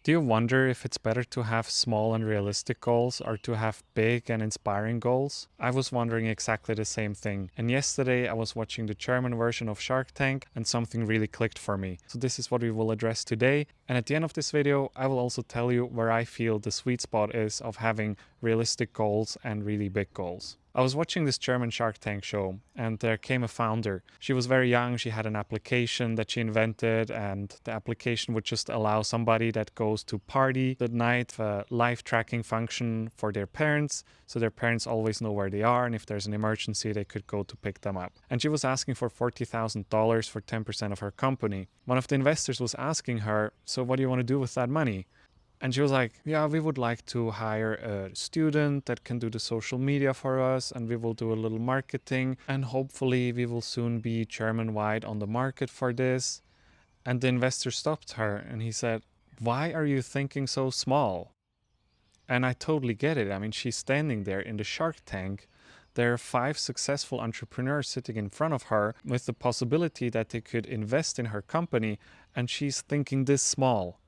Do you wonder if it's better to have small and realistic goals or to have big and inspiring goals? I was wondering exactly the same thing. And yesterday I was watching the German version of Shark Tank and something really clicked for me. So this is what we will address today. And at the end of this video, I will also tell you where I feel the sweet spot is of having realistic goals and really big goals. I was watching this German Shark Tank show and there came a founder. She was very young, she had an application that she invented, and the application would just allow somebody that goes to party at night a live tracking function for their parents, so their parents always know where they are, and if there's an emergency they could go to pick them up. And she was asking for $40,000 for 10% of her company. One of the investors was asking her, so what do you want to do with that money? And she was like, yeah, we would like to hire a student that can do the social media for us, and we will do a little marketing, and hopefully we will soon be German-wide on the market for this. And the investor stopped her and he said, why are you thinking so small? And I totally get it. I mean, she's standing there in the Shark Tank. There are 5 successful entrepreneurs sitting in front of her with the possibility that they could invest in her company, and she's thinking this small.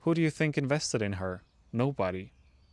Who do you think invested in her? Nobody.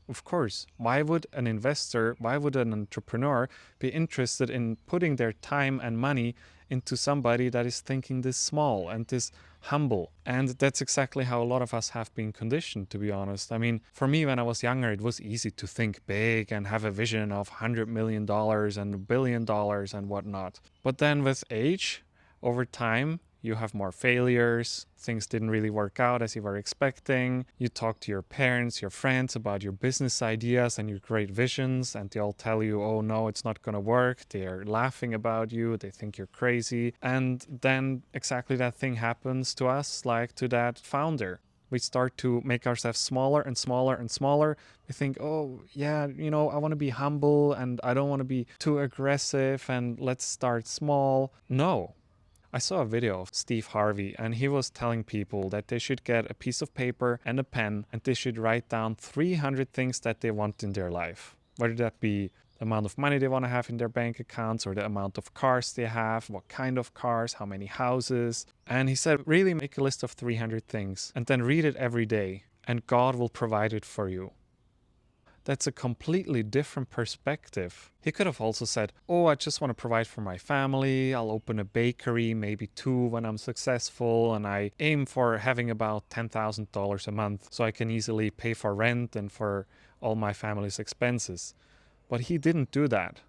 Of course, why would an investor, why would an entrepreneur be interested in putting their time and money into somebody that is thinking this small and this humble? And that's exactly how a lot of us have been conditioned, to be honest. I mean, for me, when I was younger, it was easy to think big and have a vision of $100 million and $1 billion and whatnot. But then with age, over time, you have more failures, things didn't really work out as you were expecting, you talk to your parents, your friends about your business ideas and your great visions, and they all tell you, oh no, it's not gonna work, they're laughing about you, they think you're crazy, and then exactly that thing happens to us, like to that founder. We start to make ourselves smaller and smaller and smaller. We think, oh yeah, I want to be humble and I don't want to be too aggressive and let's start small. No. I saw a video of Steve Harvey and he was telling people that they should get a piece of paper and a pen and they should write down 300 things that they want in their life. Whether that be the amount of money they want to have in their bank accounts or the amount of cars they have, what kind of cars, how many houses. And he said, really make a list of 300 things and then read it every day and God will provide it for you. That's a completely different perspective. He could have also said, oh, I just want to provide for my family, I'll open a bakery, maybe 2 when I'm successful, and I aim for having about $10,000 a month so I can easily pay for rent and for all my family's expenses. But he didn't do that.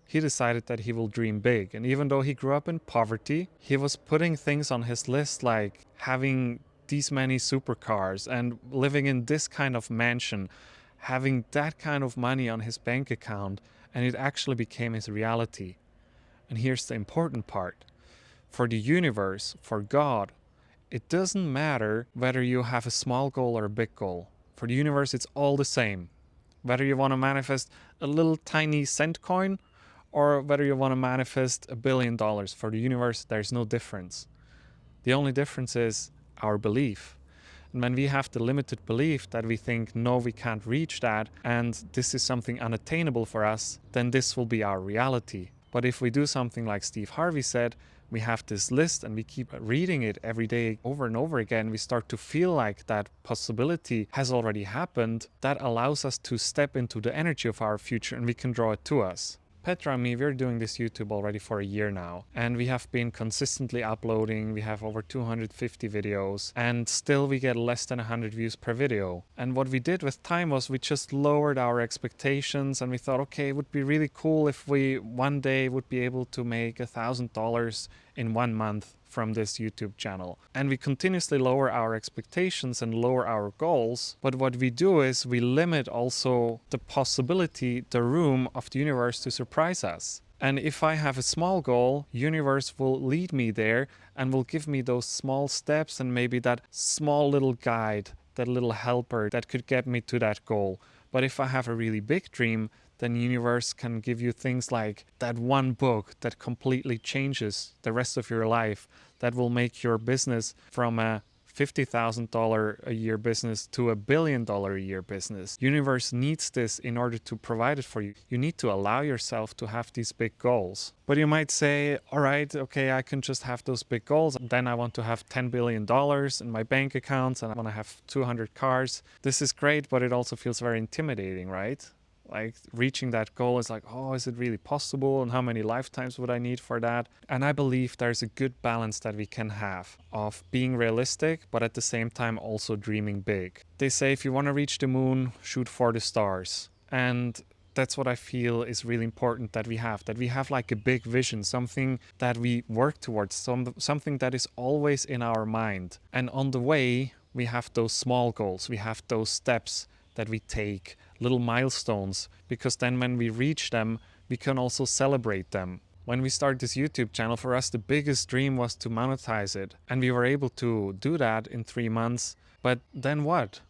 He decided that he will dream big, and even though he grew up in poverty, he was putting things on his list like having these many supercars and living in this kind of mansion, having that kind of money on his bank account, and it actually became his reality. And here's the important part. For the universe, for God, it doesn't matter whether you have a small goal or a big goal. For the universe, it's all the same. Whether you want to manifest a little tiny cent coin or whether you want to manifest $1 billion, for the universe, there's no difference. The only difference is our belief. And when we have the limited belief that we think, no, we can't reach that, and this is something unattainable for us, then this will be our reality. But if we do something like Steve Harvey said, we have this list and we keep reading it every day over and over again, we start to feel like that possibility has already happened. That allows us to step into the energy of our future and we can draw it to us. Petra and me, we're doing this YouTube already for a year now, and we have been consistently uploading. We have over 250 videos, and still we get less than 100 views per video. And what we did with time was we just lowered our expectations, and we thought, okay, it would be really cool if we one day would be able to make $1,000 in 1 month from this YouTube channel. And we continuously lower our expectations and lower our goals. But what we do is we limit also the possibility, the room of the universe to surprise us. And if I have a small goal, universe will lead me there and will give me those small steps and maybe that small little guide, that little helper that could get me to that goal. But if I have a really big dream, then universe can give you things like that one book that completely changes the rest of your life, that will make your business from a $50,000 a year business to $1 billion a year business. Universe needs this in order to provide it for you. You need to allow yourself to have these big goals. But you might say, all right, okay, I can just have those big goals. Then I want to have $10 billion in my bank accounts and I want to have 200 cars. This is great, but it also feels very intimidating, right? Like reaching that goal is like, oh, is it really possible? And how many lifetimes would I need for that? And I believe there's a good balance that we can have of being realistic, but at the same time also dreaming big. They say if you want to reach the moon, shoot for the stars. And that's what I feel is really important that we have like a big vision, something that we work towards, something that is always in our mind. And on the way, we have those small goals, we have those steps that we take, little milestones, because then when we reach them, we can also celebrate them. When we started this YouTube channel, for us, the biggest dream was to monetize it. And we were able to do that in 3 months. But then what?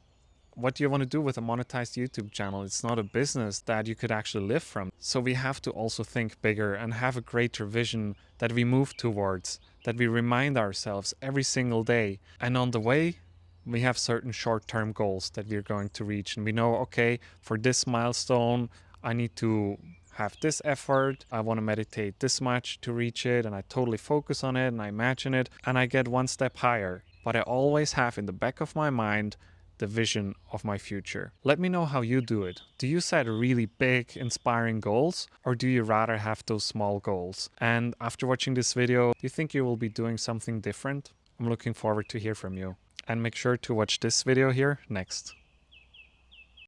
What do you want to do with a monetized YouTube channel? It's not a business that you could actually live from. So we have to also think bigger and have a greater vision that we move towards, that we remind ourselves every single day. And on the way, we have certain short-term goals that we're going to reach. And we know, okay, for this milestone, I need to have this effort. I want to meditate this much to reach it. And I totally focus on it and I imagine it and I get one step higher. But I always have in the back of my mind the vision of my future. Let me know how you do it. Do you set really big, inspiring goals, or do you rather have those small goals? And after watching this video, do you think you will be doing something different? I'm looking forward to hear from you. And make sure to watch this video here next.